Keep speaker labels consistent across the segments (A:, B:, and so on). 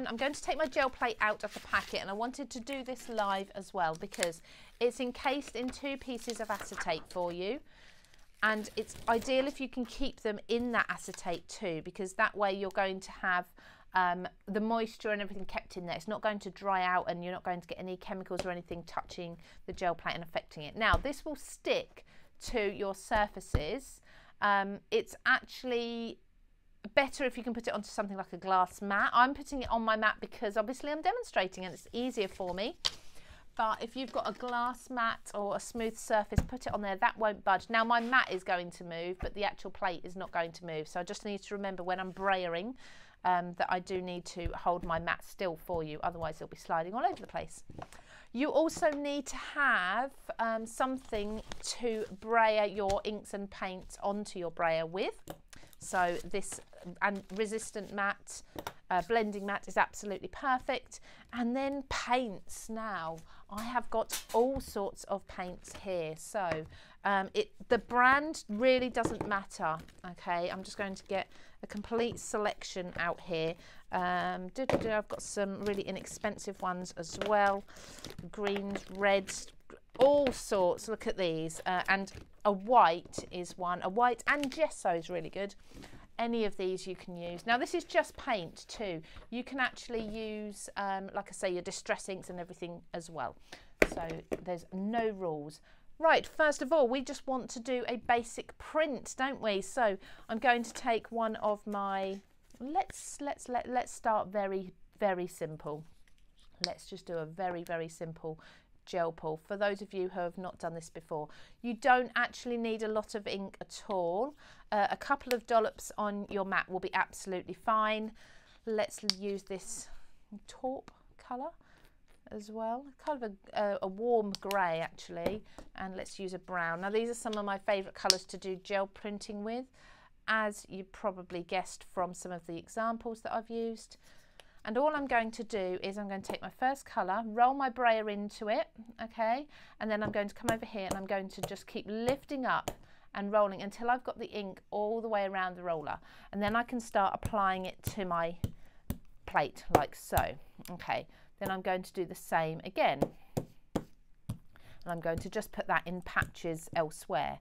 A: I'm going to take my gel plate out of the packet, and I wanted to do this live as well because it's encased in 2 pieces of acetate for you, and it's ideal if you can keep them in that acetate too, because that way you're going to have the moisture and everything kept in there. It's not going to dry out and you're not going to get any chemicals or anything touching the gel plate and affecting it. Now this will stick to your surfaces. It's actually better if you can put it onto something like a glass mat. I'm putting it on my mat because obviously I'm demonstrating and it's easier for me. But if you've got a glass mat or a smooth surface, put it on there, that won't budge. Now my mat is going to move, but the actual plate is not going to move. So I just need to remember when I'm brayering that I do need to hold my mat still for you, otherwise it'll be sliding all over the place. You also need to have something to brayer your inks and paints onto your brayer with. So this and resistant mat, blending mat is absolutely perfect. And then paints. Now I have got all sorts of paints here, so the brand really doesn't matter. Okay, I'm just going to get a complete selection out here. I've got some really inexpensive ones as well, greens, reds, all sorts. Look at these, and a white is one. A white and gesso is really good. Any of these you can use. Now this is just paint too. You can actually use, like I say, your distress inks and everything as well. So there's no rules. Right, first of all, we just want to do a basic print, don't we? So I'm going to take one of my, let's start very, very simple. Let's just do a very, very simple gel pull. For those of you who have not done this before, you don't actually need a lot of ink at all. A couple of dollops on your mat will be absolutely fine. Let's use this taupe colour as well, kind of a warm grey actually, and let's use a brown. Now these are some of my favourite colours to do gel printing with, as you probably guessed from some of the examples that I've used. And all I'm going to do is I'm going to take my first colour, roll my brayer into it, okay, and then I'm going to come over here and I'm going to just keep lifting up and rolling until I've got the ink all the way around the roller, and then I can start applying it to my plate like so. Okay, then I'm going to do the same again, and I'm going to just put that in patches elsewhere.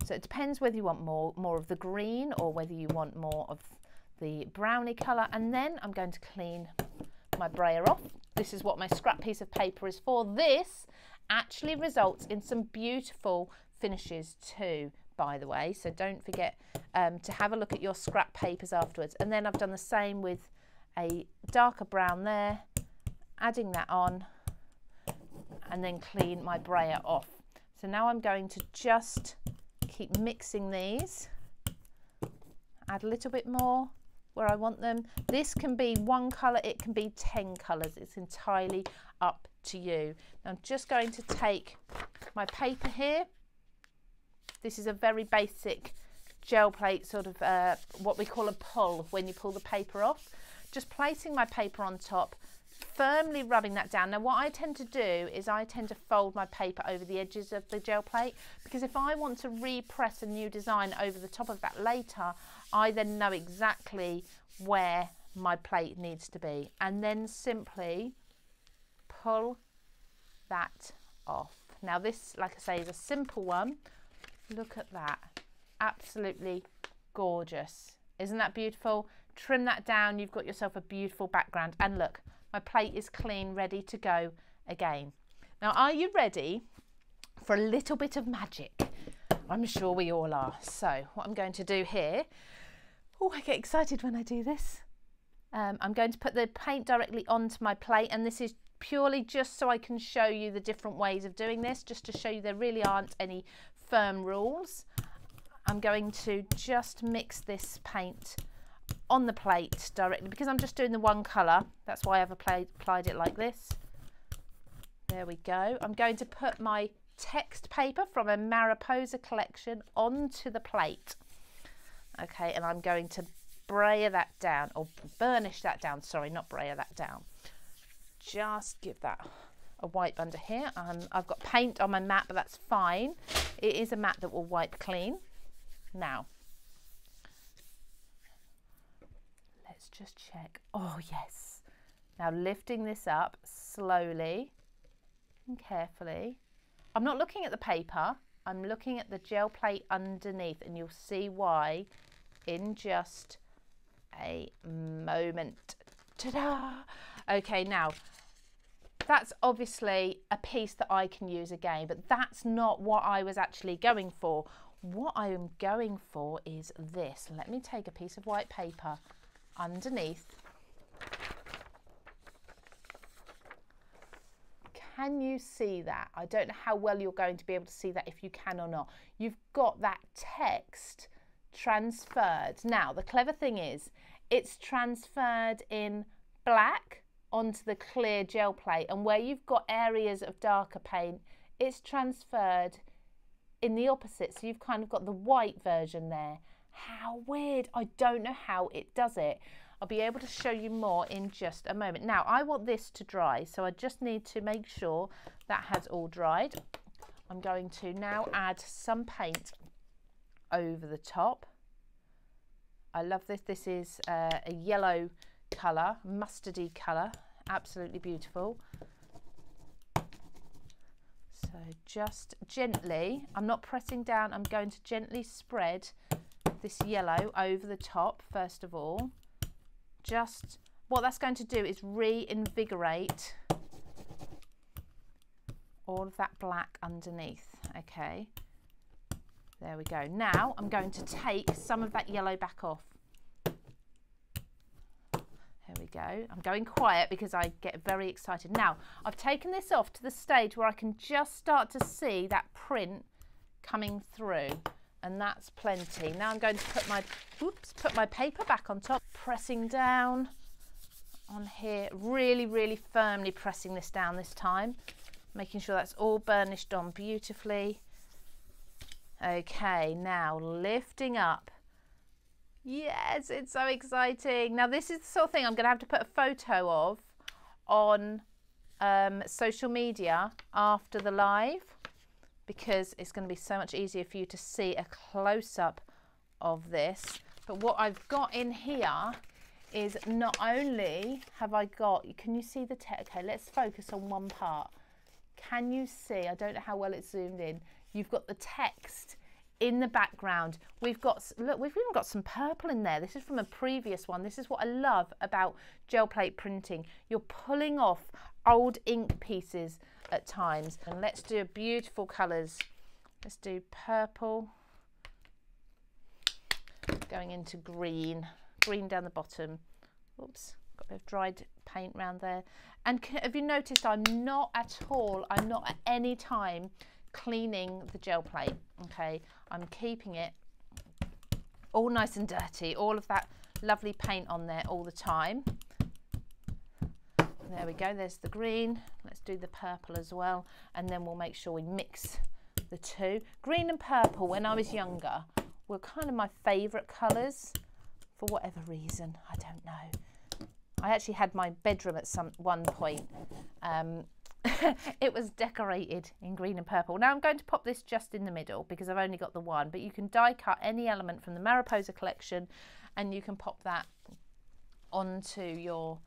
A: So it depends whether you want more of the green or whether you want more of the browny colour. And then I'm going to clean my brayer off. This is what my scrap piece of paper is for. This actually results in some beautiful finishes too, by the way, so don't forget to have a look at your scrap papers afterwards. And then I've done the same with a darker brown there, adding that on, and then clean my brayer off. So now I'm going to just keep mixing these, add a little bit more where I want them. This can be one colour, it can be 10 colours, it's entirely up to you. Now I'm just going to take my paper here. This is a very basic gel plate, sort of what we call a pull, when you pull the paper off. Just placing my paper on top, firmly rubbing that down. Now what I tend to do is I tend to fold my paper over the edges of the gel plate, because if I want to repress a new design over the top of that later, I then know exactly where my plate needs to be, and then simply pull that off. Now this, like I say, is a simple one. Look at that, absolutely gorgeous. Isn't that beautiful? Trim that down, you've got yourself a beautiful background. And look, my plate is clean, ready to go again. Now, are you ready for a little bit of magic? I'm sure we all are. So what I'm going to do here, oh, I get excited when I do this. I'm going to put the paint directly onto my plate, and this is purely just so I can show you the different ways of doing this, just to show you there really aren't any firm rules. I'm going to just mix this paint on the plate directly, because I'm just doing the one colour. That's why I've applied it like this. There we go. I'm going to put my text paper from a Mariposa collection onto the plate. Okay, and I'm going to brayer that down, or burnish that down, sorry, not brayer that down. Just give that a wipe under here. I've got paint on my mat, but that's fine. It is a mat that will wipe clean. Now, let's just check. Oh yes, Now lifting this up slowly and carefully. I'm not looking at the paper, I'm looking at the gel plate underneath, and you'll see why in just a moment. Ta-da! Okay, now that's obviously a piece that I can use again, but that's not what I was actually going for. What I am going for is this. Let me take a piece of white paper underneath. Can you see that? I don't know how well you're going to be able to see that, if you can or not. You've got that text transferred. Now, the clever thing is, it's transferred in black onto the clear gel plate, and where you've got areas of darker paint, it's transferred in the opposite. So you've kind of got the white version there. How weird. I don't know how it does it. I'll be able to show you more in just a moment. Now, I want this to dry, so I just need to make sure that has all dried. I'm going to now add some paint over the top. I love this. This is a yellow colour, mustardy colour, absolutely beautiful. So just gently, I'm not pressing down, I'm going to gently spread this yellow over the top first of all. Just what that's going to do is reinvigorate all of that black underneath. Okay, there we go. Now I'm going to take some of that yellow back off. There we go. I'm going quiet because I get very excited. Now I've taken this off to the stage where I can just start to see that print coming through, and that's plenty. Now I'm going to put my paper back on top, pressing down on here, really firmly pressing this down this time, making sure that's all burnished on beautifully. Okay, now lifting up. Yes, it's so exciting. Now this is the sort of thing I'm going to have to put a photo of on social media after the live, because it's going to be so much easier for you to see a close-up of this. But what I've got in here is, not only have I got, can you see the text? Okay, let's focus on one part. Can you see? I don't know how well it's zoomed in. You've got the text in the background. We've got, look, we've even got some purple in there. This is from a previous one. This is what I love about gel plate printing. You're pulling off old ink pieces at times. And let's do beautiful colours. Let's do purple, going into green down the bottom. Oops, got a bit of dried paint around there. And have you noticed I'm not at any time cleaning the gel plate? Okay, I'm keeping it all nice and dirty, all of that lovely paint on there all the time. There we go, there's the green. Let's do the purple as well, and then we'll make sure we mix the two. Green and purple, when I was younger, were kind of my favourite colours for whatever reason. I don't know. I actually had my bedroom at one point. It was decorated in green and purple. Now I'm going to pop this just in the middle because I've only got the one, but you can die cut any element from the Mariposa collection and you can pop that onto your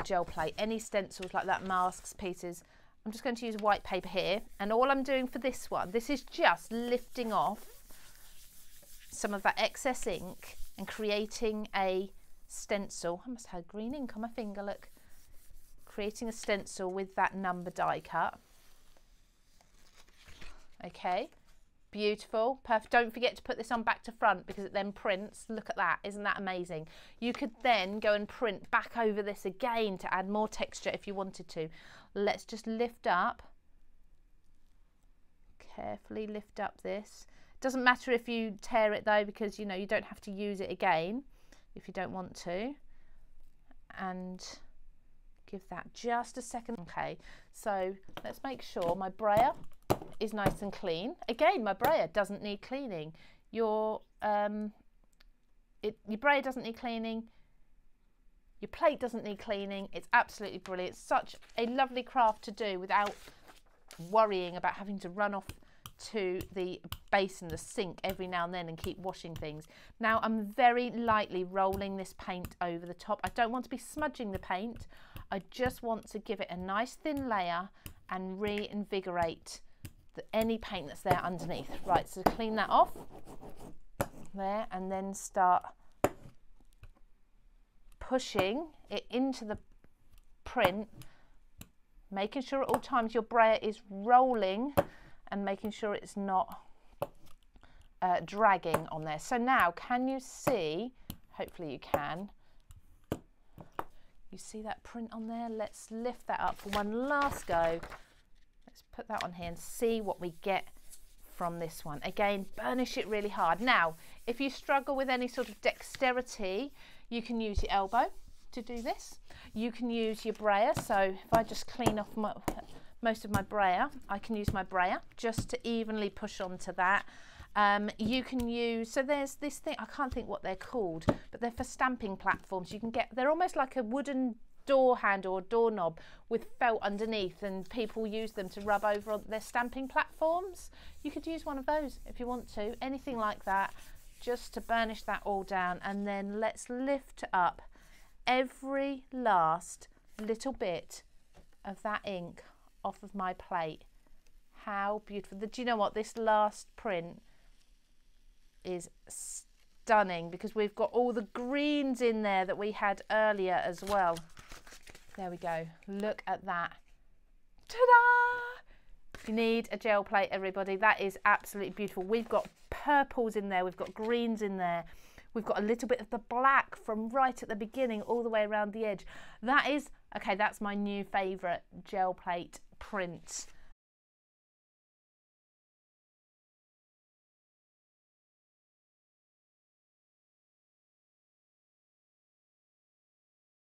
A: gel plate. Any stencils like that, masks, pieces. I'm just going to use white paper here, and all I'm doing for this one, this is just lifting off some of that excess ink and creating a stencil. I must have green ink on my finger, look. Creating a stencil with that number die cut. Okay, beautiful, perfect. Don't forget to put this on back to front because it then prints. Look at that, isn't that amazing? You could then go and print back over this again to add more texture if you wanted to. Let's just lift up, carefully lift up this. Doesn't matter if you tear it though, because you know you don't have to use it again if you don't want to. And give that just a second. Okay, so let's make sure my brayer is nice and clean. Again, my brayer doesn't need cleaning. Your brayer doesn't need cleaning. Your plate doesn't need cleaning. It's absolutely brilliant. It's such a lovely craft to do without worrying about having to run off to the basin, the sink every now and then and keep washing things. Now I'm very lightly rolling this paint over the top. I don't want to be smudging the paint. I just want to give it a nice thin layer and reinvigorate any paint that's there underneath. Right, so clean that off there and then start pushing it into the print, making sure at all times your brayer is rolling and making sure it's not dragging on there. So now can you see, hopefully you can, you see that print on there? Let's lift that up for one last go. Let's put that on here and see what we get from this one. Again, burnish it really hard. Now, if you struggle with any sort of dexterity, you can use your elbow to do this. You can use your brayer. So if I just clean off most of my brayer, I can use my brayer just to evenly push onto that. You can use, so there's this thing, I can't think what they're called, but they're for stamping platforms. You can get, they're almost like a wooden door handle or doorknob with felt underneath, and people use them to rub over their stamping platforms. You could use one of those if you want to, anything like that, just to burnish that all down. And then let's lift up every last little bit of that ink off of my plate. How beautiful. Do you know what, this last print is stunning because we've got all the greens in there that we had earlier as well. There we go, look at that. Ta-da! You need a gel plate, everybody. That is absolutely beautiful. We've got purples in there, we've got greens in there, we've got a little bit of the black from right at the beginning all the way around the edge. That is, okay, that's my new favourite gel plate print